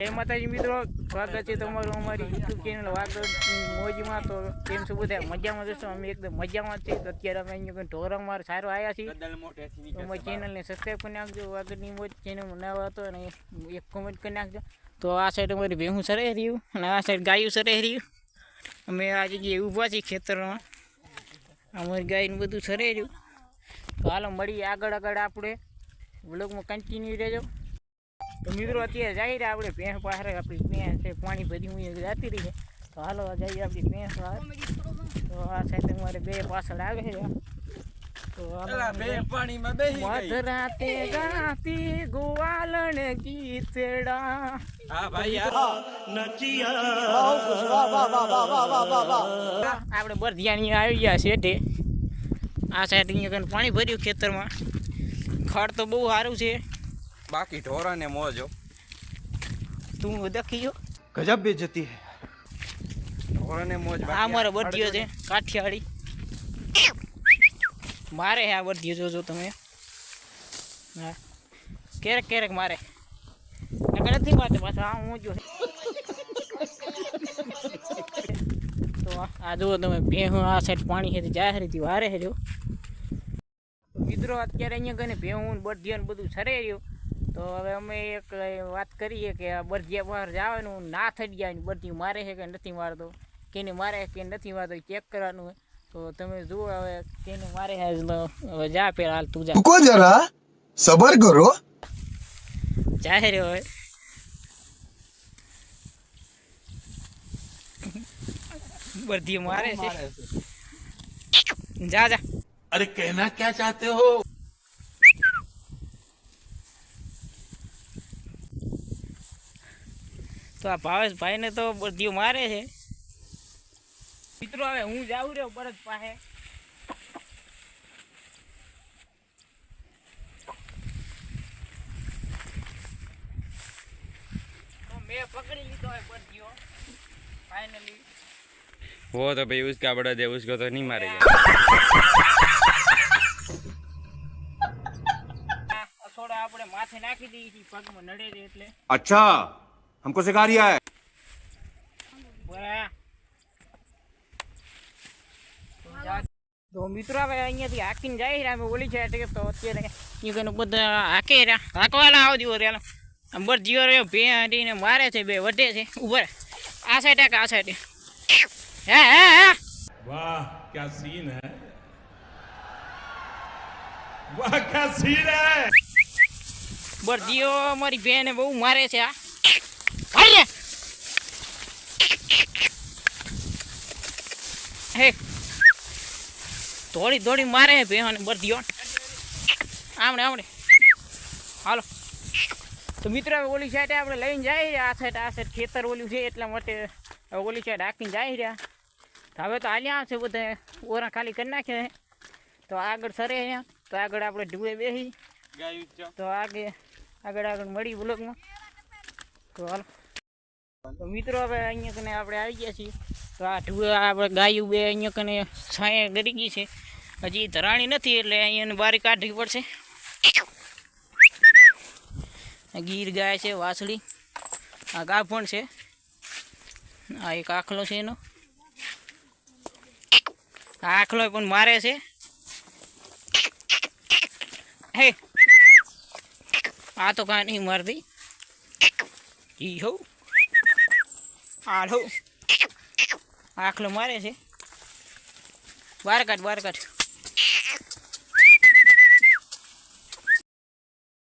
જય માતાજી મિત્રો, સ્વાગત છે તમારું અમારી યુટ્યુબ ચેનલ વાગડ મોજમાં। તો કેમ છો બધા? મજામાં જશો? અમે એકદમ મજામાં છીએ। તો અત્યારે અમે અહીંયા ઢોરંગમાં સારો આવ્યા છીએ। તો અમારી ચેનલને સબસ્ક્રાઈબ કરી નાખજો, વાગડની મોજ ચેનલમાં નવા હતો અને એક કોમેન્ટ કરી નાખજો। તો આ સાઈડ અમારી ભેહું સરે રહ્યું અને આ સાઈડ ગાયું સરે રહ્યું। અમે આ જગ્યાએ ઊભા છીએ ખેતરમાં, અમારી ગાયનું બધું સરે રહ્યું। તો હાલો મળીએ આગળ આપણે વ્લોગમાં કન્ટિન્યુ રહેજો। તો મિત્રો અત્યારે જઈ રહ્યા આપણે ભેંસ પાસે, આપણી ભેંસ છે પાણી ભરી હું જતી રહી છે। તો હાલો જઈએ આપણી ભેંસ પાસે। તો આ સાઈડ અમારે બે પાછળ આવે છે। તો મધરાતે ગાતી ગોવાલણ ગીતડા આપણે બરધિયાણી આવી ગયા છે। આ સાઈડ અહીંયા પાણી ભર્યું ખેતરમાં, ખડ તો બહુ સારું છે, बाकी ढोरा ने मौज हो। તું દખીયો गजब बेइज्जती है। ढोरा ने मौज। આ મારો બરધિયો છે કાઠિયાવાડી, મારે આ બરધિયો જોજો તમે। હા ક્યારેક ક્યારેક મારે, નકર નથી મારતો પાછો આ હું જો। તો આ જુઓ તમે ભેહું આ સાઈડ પાણી છે જાહેરથી વારે છે જો મિત્રો। અત્યારે અહીંયા કને ભેહું બરધિયાને બધું સરે રહ્યું। તો હવે અમે એક વાત કરીએ કે આ બરધિયા બહાર જવાનું ના થઈ જાય, બરધિયું મારે છે કે નથી મારતો, કેને મારે કે નથી મારતો ચેક કરવાનું હોય। તો તમે જુઓ હવે કેને મારે છે। હવે જા પેલા હાલ તું જા, रुको जरा सबर करो। જાહેર હોય બરધિયું મારે છે, જા જા। अरे कहना क्या चाहते हो? તો આ ભાવેશભાઈ ને તો બરધિયું મારે છે મિત્રો। હવે હું જાઉં રહ્યો બળદ પાસે। તો મેં પકડી લીધો है बरधियो फाइनली। वो तो भाई उसका बड़ा दे, उसको तो नहीं मारेगा। થોડા આપણે માથે નાખી દઈએ છીએ, પગમાં નડે છે એટલે। अच्छा हमको सिखा रिया है। તો મિત્રો હવે અહીંયાથી હાકીને જાય રહ્યા અમે ઓલી છે। તો અત્યારે અહીંયા બધા હાકે રહ્યા, હાકવાલા આવ દીવો રહ્યા। બરધિયો રહ્યો ભેંડીને મારે છે, બે વઢે છે ઉપર આ સાઈડ આ સાઈડ। હે હે હે वाह क्या सीन है, वाह क्या सीन है। બરધિયો મારી બેને બહુ મારે છે। આ અરે હે થોડી થોડી મારે છે બેન બરધિયો, આમણે આમણે હાલો। તો મિત્રો ઓલી સાઈડે આપણે લઈને જઈએ, આ સાઈડ ખેતર ઓલું છે એટલા માટે ઓલી સાઈડ હાકીને જાય રહ્યા। હવે તો હાલ્યા આવશે બધા, ઓરા ખાલી કરી નાખે। તો આગળ સરે અહીંયા, તો આગળ આપણે ઢૂએ બેસી, તો આગળ મળી બ્લોગમાં। તો હાલો તો મિત્રો હવે અહીંયા કને આપણે આવી ગયા છીએ। તો આ ઢૂએ આપણે ગાયું બે અહીંયા કને છાંયે ગરી ગઈ છે, હજી ધરાણી નથી એટલે અહીંયા બારી કાઢવી પડશે। ગીર ગાય છે વાસળી, આ ગાભણ છે, આ એક આખલો છે એનો, આખલો પણ મારે છે। હે આ તો કાંઈ નહીં મારતી, ઈ હો હાલો આખલો મારે છે। બહાર કાઢ બહાર કાઢ।